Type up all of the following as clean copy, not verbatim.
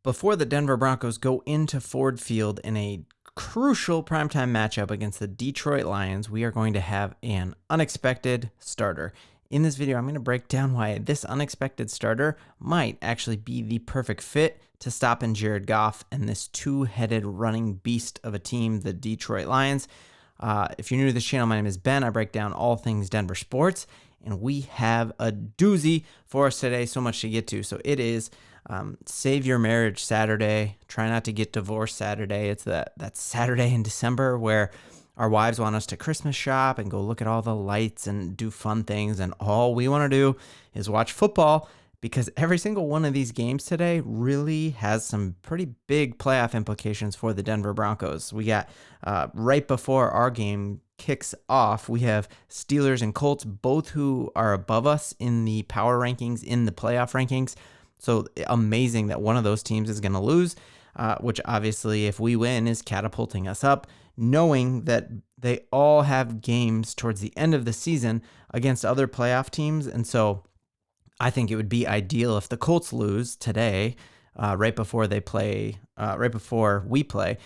Before the Denver Broncos go into Ford Field in a crucial primetime matchup against the Detroit Lions, we are going to have an unexpected starter. In this video, I'm going to break down why this unexpected starter might actually be the perfect fit to stop in Jared Goff and this two-headed running beast of a team, the Detroit Lions. If you're new to this channel, my name is Ben. I break down all things Denver sports, and we have a doozy for us today. So much to get to. So it is Save Your Marriage Saturday. Try not to get divorced Saturday. It's that Saturday in December where our wives want us to Christmas shop and go look at all the lights and do fun things, and all we want to do is watch football, because every single one of these games today really has some pretty big playoff implications for the Denver Broncos. We got right before our game kicks off, we have Steelers and Colts, both who are above us in the power rankings, in the playoff rankings. So amazing that one of those teams is going to lose, which obviously, if we win, is catapulting us up, knowing that they all have games towards the end of the season against other playoff teams. And so I think it would be ideal if the Colts lose today, right before we play.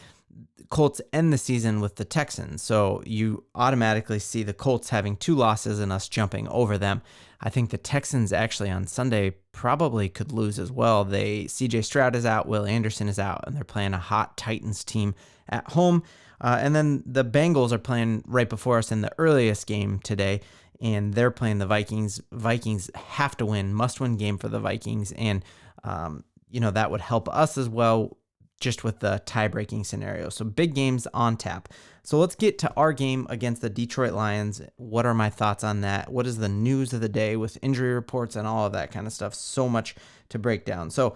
Colts end the season with the Texans. So you automatically see the Colts having two losses and us jumping over them. I think the Texans actually on Sunday probably could lose as well. CJ Stroud is out, Will Anderson is out, and they're playing a hot Titans team at home. And then the Bengals are playing right before us in the earliest game today, and they're playing the Vikings. Vikings have to win, must-win game for the Vikings, and that would help us as well, just with the tie-breaking scenario. So big games on tap. So let's get to our game against the Detroit Lions. What are my thoughts on that? What is the news of the day with injury reports and all of that kind of stuff? So much to break down. So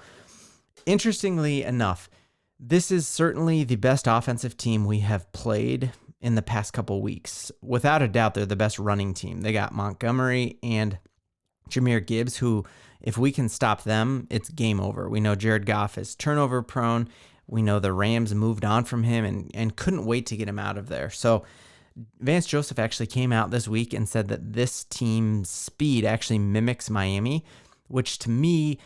interestingly enough, this is certainly the best offensive team we have played in the past couple weeks. Without a doubt, they're the best running team. They got Montgomery and Jahmyr Gibbs, who, if we can stop them, it's game over. We know Jared Goff is turnover prone. We know the Rams moved on from him and couldn't wait to get him out of there. So Vance Joseph actually came out this week and said that this team's speed actually mimics Miami, which to me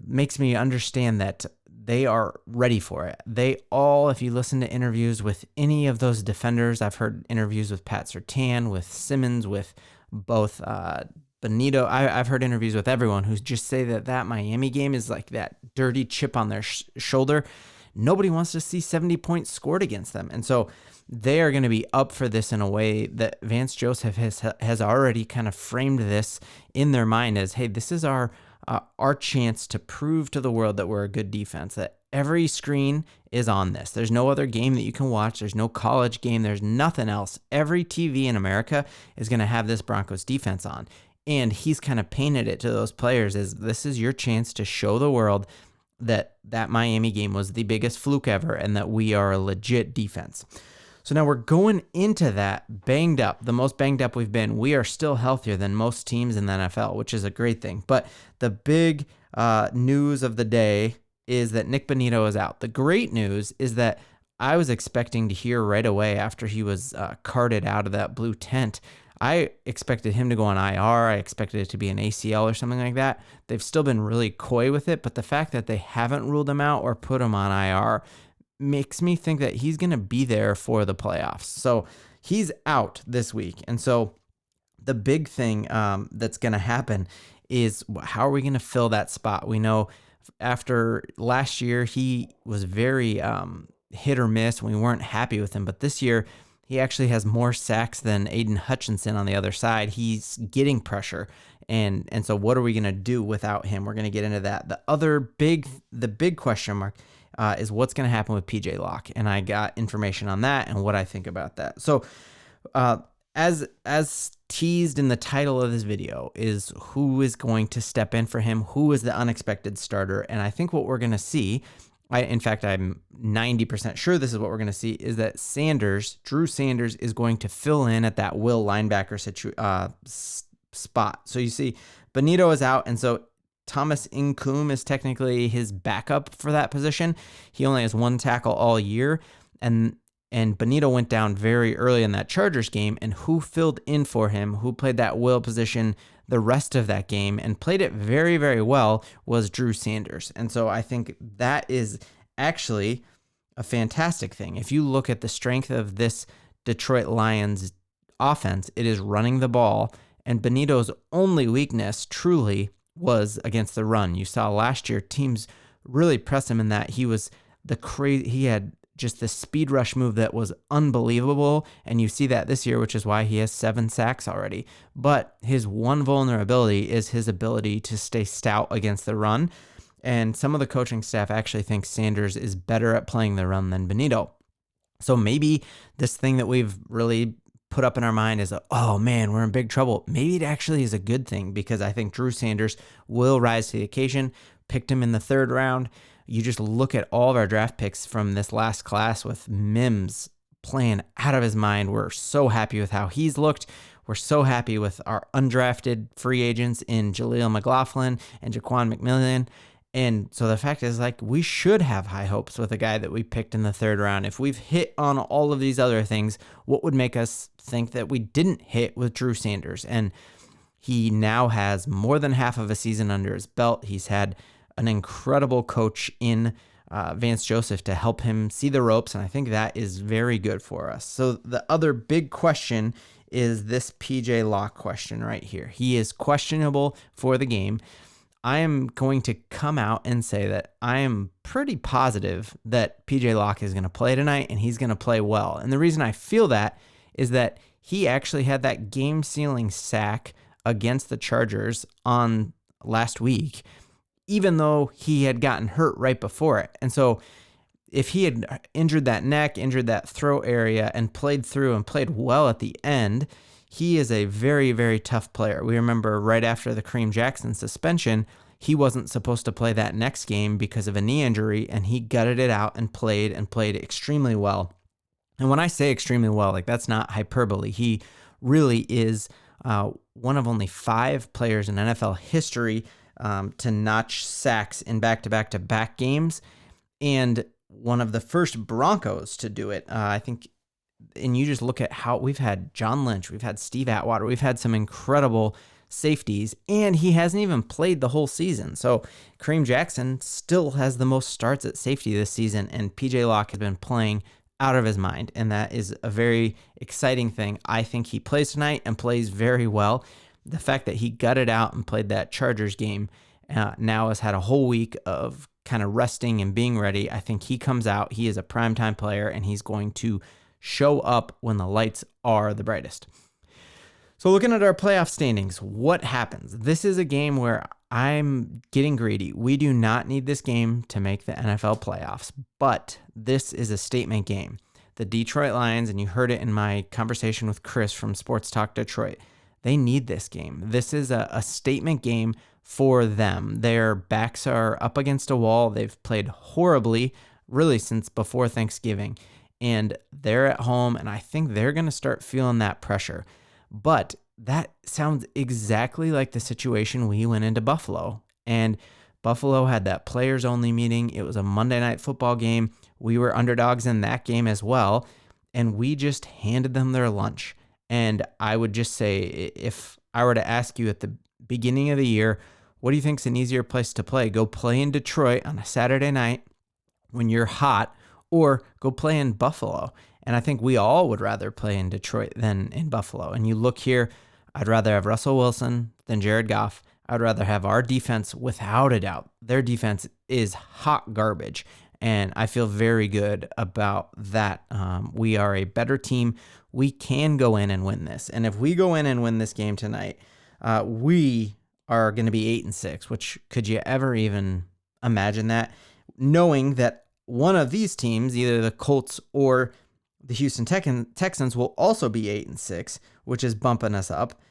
makes me understand that they are ready for it. They all, if you listen to interviews with any of those defenders, I've heard interviews with Pat Surtain, with Simmons, with both Bonnito. I've heard interviews with everyone who just say that Miami game is like that dirty chip on their shoulder. Nobody wants to see 70 points scored against them. And so they are going to be up for this in a way that Vance Joseph has already kind of framed this in their mind as, hey, this is our chance to prove to the world that we're a good defense, that every screen is on this. There's no other game that you can watch. There's no college game. There's nothing else. Every TV in America is going to have this Broncos defense on. And he's kind of painted it to those players as this is your chance to show the world that Miami game was the biggest fluke ever and that we are a legit defense. So now we're going into that banged up, the most banged up we've been. We are still healthier than most teams in the NFL, which is a great thing. But the big news of the day is that Nick Bonnito is out. The great news is that I was expecting to hear right away after he was carted out of that blue tent. I expected him to go on IR. I expected it to be an ACL or something like that. They've still been really coy with it, but the fact that they haven't ruled him out or put him on IR makes me think that he's going to be there for the playoffs. So he's out this week. And so the big thing that's going to happen is, how are we going to fill that spot? We know after last year, he was very hit or miss. We weren't happy with him, but this year, he actually has more sacks than Aiden Hutchinson on the other side. He's getting pressure. And so what are we going to do without him? We're going to get into that. The big question mark is what's going to happen with PJ Locke. And I got information on that and what I think about that. So as teased in the title of this video is who is going to step in for him, who is the unexpected starter. And I think what we're going to see, in fact, I'm 90% sure this is what we're going to see, is that Drew Sanders is going to fill in at that will linebacker spot. So you see Bonnito is out, and so Thomas Incoom is technically his backup for that position. He only has one tackle all year, and Bonnito went down very early in that Chargers game, and who filled in for him, who played that will position the rest of that game and played it very, very well was Drew Sanders. And so I think that is actually a fantastic thing. If you look at the strength of this Detroit Lions offense, it is running the ball, and Bonnito's only weakness truly was against the run. You saw last year teams really press him in that he had just the speed rush move that was unbelievable, and you see that this year, which is why he has 7 sacks already. But his one vulnerability is his ability to stay stout against the run, and some of the coaching staff actually think Sanders is better at playing the run than Bonnito. So maybe this thing that we've really put up in our mind is, oh man, we're in big trouble. Maybe it actually is a good thing, because I think Drew Sanders will rise to the occasion. Picked him in the 3rd round. You just look at all of our draft picks from this last class with Mims playing out of his mind. We're so happy with how he's looked. We're so happy with our undrafted free agents in Jaleel McLaughlin and Jaquan McMillian. And so the fact is, like, we should have high hopes with a guy that we picked in the 3rd round. If we've hit on all of these other things, what would make us think that we didn't hit with Drew Sanders? And he now has more than half of a season under his belt. He's had an incredible coach in Vance Joseph to help him see the ropes, and I think that is very good for us. So the other big question is this PJ Locke question right here. He is questionable for the game. I am going to come out and say that I am pretty positive that PJ Locke is going to play tonight, and he's going to play well. And the reason I feel that is that he actually had that game-sealing sack against the Chargers on last week, even though he had gotten hurt right before it. And so if he had injured that neck, injured that throat area, and played through and played well at the end, he is a very, very tough player. We remember right after the Kareem Jackson suspension, he wasn't supposed to play that next game because of a knee injury, and he gutted it out and played extremely well. And when I say extremely well, like, that's not hyperbole. He really is one of only 5 players in NFL history to notch sacks in back-to-back-to-back games, and one of the first Broncos to do it. I think, and you just look at how we've had John Lynch, we've had Steve Atwater, we've had some incredible safeties, and he hasn't even played the whole season. So Kareem Jackson still has the most starts at safety this season, and PJ Locke has been playing out of his mind, and that is a very exciting thing. I think he plays tonight and plays very well. The fact that he gutted out and played that Chargers game, now has had a whole week of kind of resting and being ready. I think he comes out, he is a primetime player, and he's going to show up when the lights are the brightest. So looking at our playoff standings, what happens? This is a game where I'm getting greedy. We do not need this game to make the NFL playoffs, but this is a statement game. The Detroit Lions, and you heard it in my conversation with Chris from Sports Talk Detroit, they need this game. This is a statement game for them. Their backs are up against a wall. They've played horribly, really, since before Thanksgiving. And they're at home, and I think they're going to start feeling that pressure. But that sounds exactly like the situation we went into Buffalo. And Buffalo had that players-only meeting. It was a Monday Night Football game. We were underdogs in that game as well, and we just handed them their lunch. And I would just say, if I were to ask you at the beginning of the year, what do you think is an easier place to play? Go play in Detroit on a Saturday night when you're hot, or go play in Buffalo? And I think we all would rather play in Detroit than in Buffalo. And you look here, I'd rather have Russell Wilson than Jared Goff. I'd rather have our defense, without a doubt. Their defense is hot garbage, and I feel very good about that. We are a better team. We can go in and win this. And if we go in and win this game tonight, we are going to be 8-6, which, could you ever even imagine that? Knowing that one of these teams, either the Colts or the Houston Texans, will also be 8-6, which is bumping us up.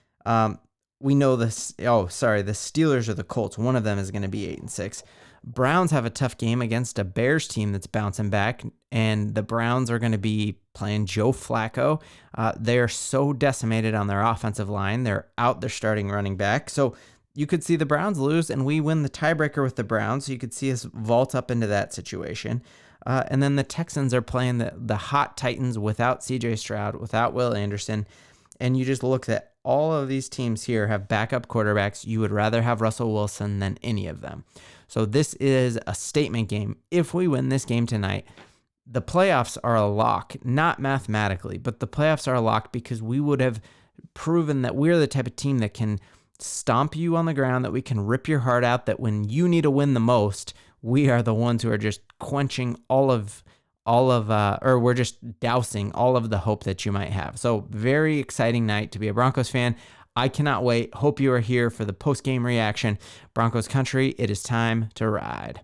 We know this. Oh, sorry. The Steelers or the Colts. One of them is going to be 8-6. Browns have a tough game against a Bears team that's bouncing back, and the Browns are going to be playing Joe Flacco. They're so decimated on their offensive line. They're out their starting running back. So you could see the Browns lose, and we win the tiebreaker with the Browns. So you could see us vault up into that situation. And then the Texans are playing the hot Titans without C.J. Stroud, without Will Anderson. and you just look at all of these teams here have backup quarterbacks, you would rather have Russell Wilson than any of them. So this is a statement game. If we win this game tonight, the playoffs are a lock, not mathematically, but the playoffs are a lock because we would have proven that we're the type of team that can stomp you on the ground, that we can rip your heart out, that when you need to win the most, we are the ones who are just quenching or we're just dousing all of the hope that you might have. So very exciting night to be a Broncos fan. I cannot wait. Hope you are here for the post-game reaction. Broncos country, it is time to ride.